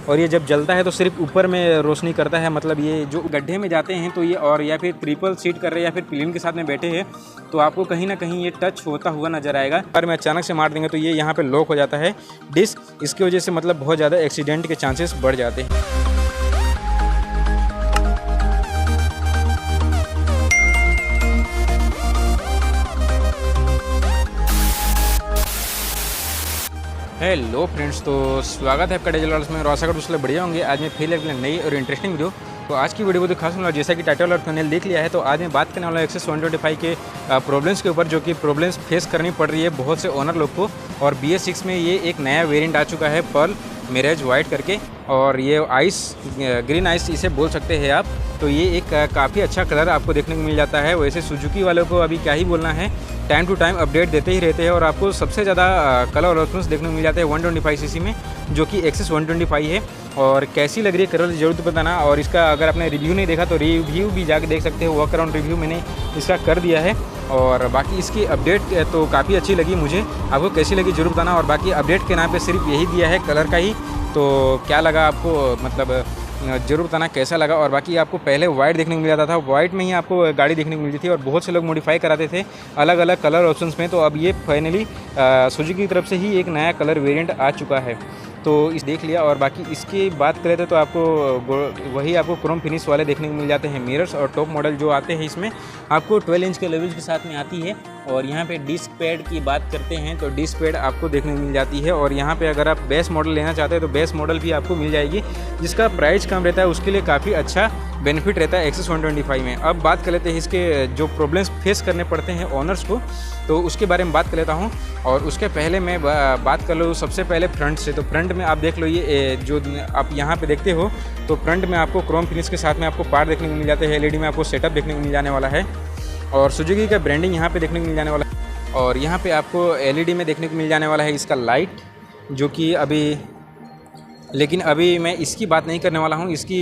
और ये जब जलता है तो सिर्फ ऊपर में रोशनी करता है। मतलब ये जो गड्ढे में जाते हैं तो ये और या फिर ट्रिपल सीट कर रहे हैं या फिर प्लेन के साथ में बैठे हैं तो आपको कहीं ना कहीं ये टच होता हुआ नजर आएगा। अगर मैं अचानक से मार देंगे तो ये यहाँ पे लॉक हो जाता है डिस्क, इसकी वजह से मतलब बहुत ज़्यादा एक्सीडेंट के चांसेस बढ़ जाते हैं। हेलो फ्रेंड्स, तो स्वागत है आपका डेजल वर्ल्ड में। आशा करता हूँ बढ़िया होंगे। आज मैं फिर एक नई और इंटरेस्टिंग वीडियो। तो आज की वीडियो बहुत खास होने वाला, जैसा कि टाइटल और थंबनेल देख लिया है, तो आज मैं बात करने वाला एक्सेस 125 के प्रॉब्लम्स के ऊपर, जो कि प्रॉब्लम्स फेस करनी पड़ रही है बहुत से ओनर लोग को। और BS6 में ये एक नया वेरिएंट आ चुका है, पर्ल मिरेज वाइट करके, और ये आइस ग्रीन आइस इसे बोल सकते हैं आप। तो ये एक काफ़ी अच्छा कलर आपको देखने को मिल जाता है। वैसे सुजुकी वालों को अभी क्या ही बोलना है, टाइम टू टाइम अपडेट देते ही रहते हैं और आपको सबसे ज़्यादा कलर और ऑप्शंस देखने को मिल जाते हैं 125cc में, जो कि एक्सेस 125 है। और कैसी लग रही है कलर ज़रूर बताना। और इसका अगर आपने रिव्यू नहीं देखा तो रिव्यू भी जाके देख सकते हो, वर्क अराउंड रिव्यू मैंने इसका कर दिया है। और बाकी इसकी अपडेट तो काफ़ी अच्छी लगी मुझे, आपको कैसी लगी जरूर बताना। और बाकी अपडेट के नाम पे सिर्फ यही दिया है कलर का ही, तो क्या लगा आपको, मतलब जरूर बताना कैसा लगा। और बाकी आपको पहले वाइट देखने को मिल जाता था, वाइट में ही आपको गाड़ी देखने को मिलती थी और बहुत से लोग मॉडिफाई कराते थे अलग अलग कलर ऑप्शंस में। तो अब ये फाइनली सुजुकी की तरफ से ही एक नया कलर वेरिएंट आ चुका है, तो इस देख लिया। और बाकी इसकी बात करें तो आपको वही आपको क्रोम फिनिश वाले देखने को मिल जाते हैं मिरर्स। और टॉप मॉडल जो आते हैं इसमें आपको 12 इंच के लेवल्स के साथ में आती है। और यहाँ पे डिस्क पैड की बात करते हैं तो डिस्क पैड आपको देखने को मिल जाती है। और यहाँ पे अगर आप बेस मॉडल लेना चाहते हैं तो बेस मॉडल भी आपको मिल जाएगी, जिसका प्राइस कम रहता है, उसके लिए काफ़ी अच्छा बेनिफिट रहता है एक्सेस 125 में। अब बात कर लेते हैं इसके जो प्रॉब्लम्स फेस करने पड़ते हैं ओनर्स को, तो उसके बारे में बात कर लेता हूँ। और उसके पहले मैं बात कर लूँ सबसे पहले फ्रंट से। तो फ्रंट में आप देख लो, ये जो आप यहाँ पे देखते हो तो फ्रंट में आपको क्रोम फिनिश के साथ में आपको पार्ट देखने को मिल जाते हैं। LED में आपको सेटअप देखने को मिल जाने वाला है और सुजुकी का ब्रांडिंग यहाँ पे देखने को मिल जाने वाला है। और यहाँ पे आपको LED में देखने को मिल जाने वाला है इसका लाइट, जो कि लेकिन अभी मैं इसकी बात नहीं करने वाला हूँ। इसकी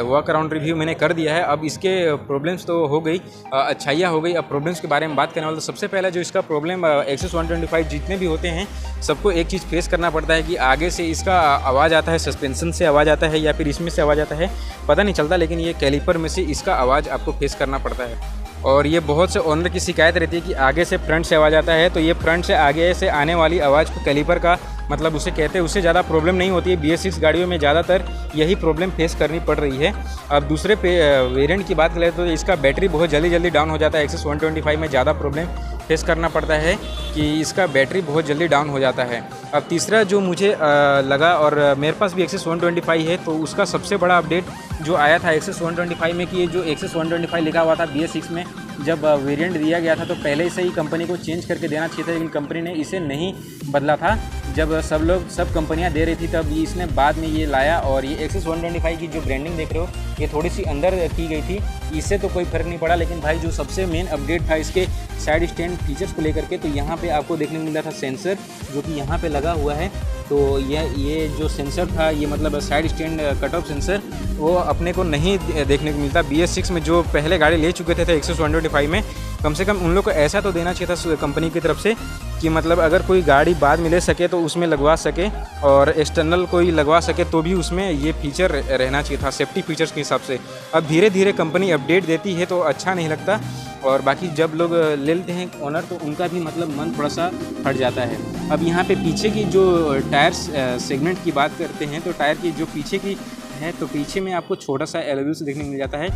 वर्क अराउंड रिव्यू मैंने कर दिया है। अब इसके प्रॉब्लम्स तो हो गई, अच्छाइयाँ हो गई, अब प्रॉब्लम्स के बारे में बात करने वाला। तो सबसे पहला जो इसका प्रॉब्लम एक्सेस 125 जितने भी होते हैं सबको एक चीज़ फेस करना पड़ता है कि आगे से इसका आवाज़ आता है, सस्पेंशन से आवाज़ आता है या फिर इसमें से आवाज़ आता है, पता नहीं चलता, लेकिन ये कैलिपर में से इसका आवाज़ आपको फेस करना पड़ता है। और ये बहुत से ओनर की शिकायत रहती है कि आगे से फ्रंट से आवाज़ आता है, तो ये फ्रंट से आगे से आने वाली आवाज़ को कैलिपर का मतलब उसे कहते हैं, उससे ज़्यादा प्रॉब्लम नहीं होती है। BS6 गाड़ियों में ज़्यादातर यही प्रॉब्लम फेस करनी पड़ रही है। अब दूसरे वेरिएंट की बात करें तो इसका बैटरी बहुत जल्दी डाउन हो जाता है। एक्सेस 125 में ज़्यादा प्रॉब्लम फेस करना पड़ता है कि इसका बैटरी बहुत जल्दी डाउन हो जाता है। अब तीसरा जो मुझे लगा, और मेरे पास भी एक्सेस 125 है, तो उसका सबसे बड़ा अपडेट जो आया था एक्सेस 125 में कि ये जो एक्सेस 125 लिखा हुआ था BS6 में जब वेरिएंट दिया गया था तो पहले से ही कंपनी को चेंज करके देना चाहिए था, लेकिन कंपनी ने इसे नहीं बदला था। जब सब कंपनियां दे रही थी तब इसने बाद में ये लाया। और ये एक्सेस 125 की जो ब्रांडिंग देख रहे हो ये थोड़ी सी अंदर की गई थी, इससे तो कोई फ़र्क नहीं पड़ा। लेकिन भाई जो सबसे मेन अपडेट था इसके साइड स्टैंड फीचर्स को लेकर के, तो यहाँ पे आपको देखने को मिल रहा था सेंसर, जो कि यहाँ पे लगा हुआ है। तो ये जो सेंसर था, ये मतलब side stand cut off sensor, वो अपने को नहीं देखने को मिलता। BS6 में जो पहले गाड़ी ले चुके थे एक्सेस 125 में, कम से कम उन लोग को ऐसा तो देना चाहिए था कंपनी की तरफ से कि मतलब अगर कोई गाड़ी बाद में ले सके तो उसमें लगवा सके, और एक्सटर्नल कोई लगवा सके तो भी उसमें ये फीचर रहना चाहिए था सेफ्टी फीचर्स के हिसाब से। अब धीरे धीरे कंपनी अपडेट देती है तो अच्छा नहीं लगता। और बाकी जब लोग ले लेते हैं ओनर तो उनका भी मतलब मन थोड़ा सा हट जाता है। अब यहाँ पे पीछे की जो टायर सेगमेंट की बात करते हैं तो टायर की जो पीछे की है, तो पीछे में आपको छोटा सा एलोवेल्स देखने को मिल जाता है।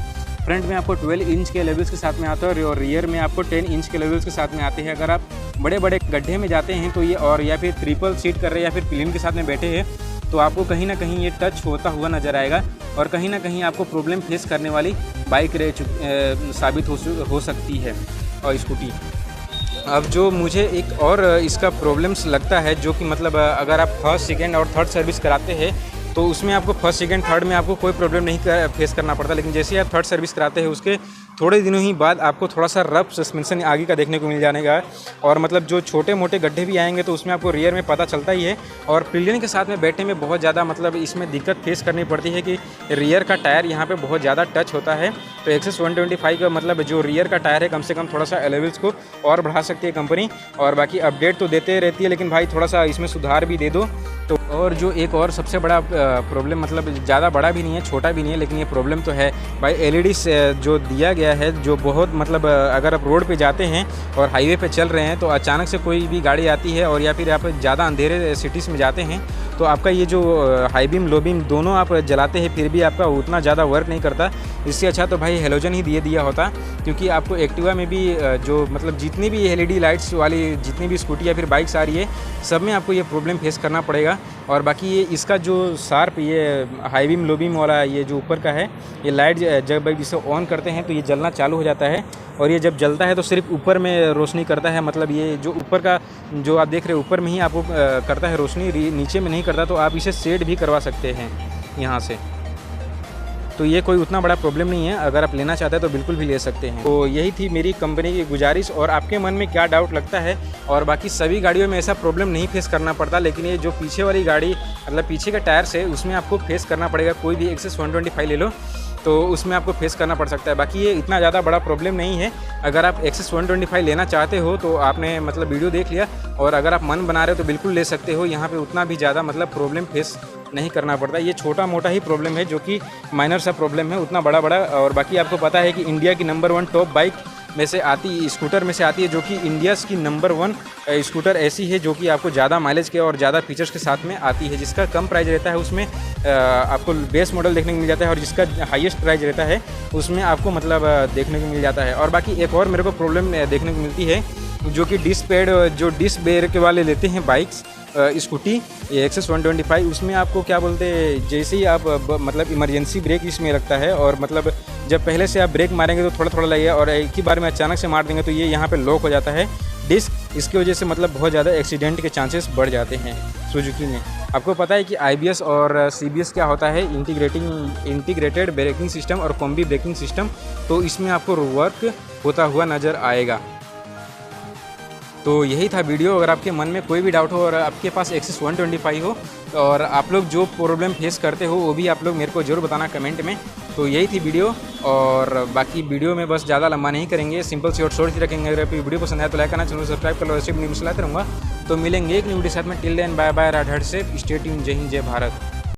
फ्रंट में आपको 12 इंच के लेवल्स के साथ में आता है और रियर में आपको 10 इंच के लेवल्स के साथ में आते हैं। अगर आप बड़े बड़े गड्ढे में जाते हैं तो ये, और या फिर ट्रिपल सीट कर रहे हैं या फिर प्लेन के साथ में बैठे हैं, तो आपको कहीं ना कहीं ये टच होता हुआ नज़र आएगा और कहीं ना कहीं आपको प्रॉब्लम फेस करने वाली बाइक साबित हो सकती है और स्कूटी। अब जो मुझे एक और इसका प्रॉब्लम्स लगता है, जो कि मतलब अगर आप फर्स्ट सेकेंड और थर्ड सर्विस कराते हैं तो उसमें आपको फर्स्ट सेकंड थर्ड में आपको कोई प्रॉब्लम नहीं फेस करना पड़ता, लेकिन जैसे ही आप थर्ड सर्विस कराते हैं उसके थोड़े दिनों ही बाद आपको थोड़ा सा रफ सस्पेंशन आगे का देखने को मिल जाने का। और मतलब जो छोटे मोटे गड्ढे भी आएंगे तो उसमें आपको रियर में पता चलता ही है। और पिलियन के साथ में बैठने में बहुत ज़्यादा मतलब इसमें दिक्कत फेस करनी पड़ती है कि रियर का टायर यहाँ पे बहुत ज़्यादा टच होता है। तो एक्सेस 125 का मतलब जो रियर का टायर है कम से कम थोड़ा सा लेवल्स को और बढ़ा सकती है कंपनी, और बाकी अपडेट तो देते रहती है, लेकिन भाई थोड़ा सा इसमें सुधार भी दे दो। तो और जो एक और सबसे बड़ा प्रॉब्लम, मतलब ज़्यादा बड़ा भी नहीं है छोटा भी नहीं है, लेकिन ये प्रॉब्लम तो है भाई, एलईडी जो दिया गया है, जो बहुत मतलब अगर आप रोड पे जाते हैं और हाईवे पे चल रहे हैं तो अचानक से कोई भी गाड़ी आती है और या फिर आप ज़्यादा अंधेरे सिटीज़ में जाते हैं तो आपका ये जो हाई बीम लो बीम दोनों आप जलाते हैं फिर भी आपका उतना ज़्यादा वर्क नहीं करता। इससे अच्छा तो भाई हेलोजन ही दिया होता, क्योंकि आपको एक्टिवा में भी जो मतलब जितनी भी एलईडी लाइट्स वाली जितनी भी स्कूटी या फिर बाइक्स आ रही है सब में आपको ये प्रॉब्लम फेस करना पड़ेगा। और बाकी ये इसका जो शार्प ये हाई बीम लो बीम वाला ये जो ऊपर का है ये लाइट जब इसे ऑन करते हैं तो ये जलना चालू हो जाता है, और ये जब जलता है तो सिर्फ ऊपर में रोशनी करता है, मतलब ये जो ऊपर का जो आप देख रहे हैं ऊपर में ही आपको करता है रोशनी, नीचे में नहीं करता। तो आप इसे सेट भी करवा सकते हैं यहाँ से, तो ये कोई उतना बड़ा प्रॉब्लम नहीं है, अगर आप लेना चाहते हैं तो बिल्कुल भी ले सकते हैं। तो यही थी मेरी कंपनी की गुजारिश। और आपके मन में क्या डाउट लगता है, और बाकी सभी गाड़ियों में ऐसा प्रॉब्लम नहीं फेस करना पड़ता, लेकिन ये जो पीछे वाली गाड़ी मतलब पीछे का टायर से उसमें आपको फेस करना पड़ेगा। कोई भी एक्सेस 125 ले लो तो उसमें आपको फेस करना पड़ सकता है। बाकी ये इतना ज़्यादा बड़ा प्रॉब्लम नहीं है। अगर आप एक्सेस 125 लेना चाहते हो तो आपने मतलब वीडियो देख लिया, और अगर आप मन बना रहे हो तो बिल्कुल ले सकते हो। यहाँ पे उतना भी ज़्यादा मतलब प्रॉब्लम फेस नहीं करना पड़ता। ये छोटा मोटा ही प्रॉब्लम है जो कि माइनर सा प्रॉब्लम है, उतना बड़ा और बाकी आपको पता है कि इंडिया की नंबर 1 टॉप बाइक में से आती स्कूटर में से आती है, जो कि इंडिया की नंबर 1 स्कूटर ऐसी है जो कि आपको ज़्यादा माइलेज के और ज़्यादा फीचर्स के साथ में आती है। जिसका कम प्राइस रहता है उसमें आपको बेस मॉडल देखने को मिल जाता है, और जिसका हाईएस्ट प्राइस रहता है उसमें आपको मतलब देखने को मिल जाता है। और बाकी एक और मेरे को प्रॉब्लम देखने को मिलती है, जो कि डिस्क पैड जो डिस्क ब्रेक वाले लेते हैं बाइक्स स्कूटी ये एक्सेस 125, उसमें आपको क्या बोलते हैं, जैसे ही आप मतलब इमरजेंसी ब्रेक इसमें लगता है, और मतलब जब पहले से आप ब्रेक मारेंगे तो थोड़ा थोड़ा लगेगा, और एक ही बार में अचानक से मार देंगे तो ये यहाँ पे लॉक हो जाता है डिस्क। इसकी वजह से मतलब बहुत ज़्यादा एक्सीडेंट के चांसेस बढ़ जाते हैं सुजुकी में। आपको पता है कि IBS और CBS क्या होता है, इंटीग्रेटेड ब्रेकिंग सिस्टम और कॉम्बी ब्रेकिंग सिस्टम, तो इसमें आपको वर्क होता हुआ नज़र आएगा। तो यही था वीडियो। अगर आपके मन में कोई भी डाउट हो और आपके पास एक्सेस 125 हो और आप लोग जो प्रॉब्लम फेस करते हो वो भी आप लोग मेरे को जरूर बताना कमेंट में। तो यही थी वीडियो, और बाकी वीडियो में बस ज़्यादा लंबा नहीं करेंगे, सिंपल सी और शॉर्ट ही रखेंगे। अगर आपकी वीडियो पसंद है तो लाइक करना, चैनल सब्सक्राइब कर लो, ऐसे वीडियो लाते रहूँगा। तो मिलेंगे एक न्यू वीडियो साथ में। टिल देन बाय बाय, राधड़ से स्टे ट्यून, जय हिंद जय भारत।